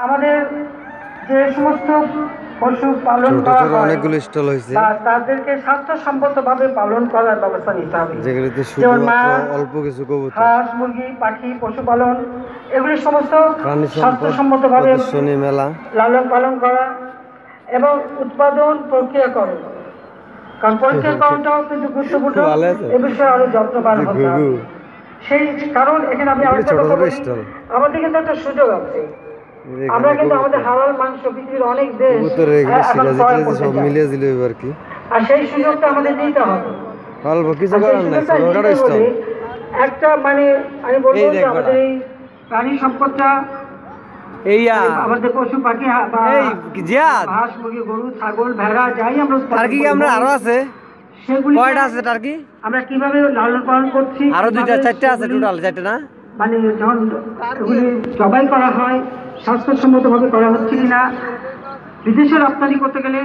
আমাদের যে সমস্ত পশু পালন করা হয় অনেকগুলো স্টল হয়েছে, তাদেরকে স্বাস্থ্যসম্মতভাবে পালন করার ব্যবস্থা নিতে হবে। যেগুলিতে যেমন অল্প কিছু কবুতর, হাঁস, মুরগি, পাখি পশুপালন, এগুলি সমস্ত প্রাণী সম্পদ স্বাস্থ্যসম্মতভাবে প্রদর্শনী মেলা, লালন পালন করা এবং উৎপাদন প্রক্রিয়াকরণ। কারণ প্রক্রিয়াকরণটাও কিন্তু গুরুত্বপূর্ণ, এ বিষয়ে আরো যত্নবান হতে হবে। সেই কারণ এখানে আমি আরেকটা কথা বলি, আমাদের কিন্তু একটা সুযোগ আছে। আমরা কিন্তু আমাদের হালাল মাংস পৃথিবীর অনেক দেশ এখন ক্রয় করতে চায়, আর সেই সুযোগটা আমাদের নিতে হবে। একটা মানে আমি বলবো যে আমাদের এই প্রাণী সম্পদটা, আমাদের পশু পাখি, হাঁস, মুরগি, গরু, ছাগল, ভেড়া, যাই আমরা আরো আছে, সেগুলি কয়টা আছে টার্কি? আমরা কিভাবে লালন পালন করছি, আরো দুইটা চারটে আছে, টোটাল চারটে না? মানে যখন এগুলি জবাই করা হয় স্বাস্থ্যসম্মতভাবে করা হচ্ছে কিনা, বিদেশে রপ্তানি করতে গেলে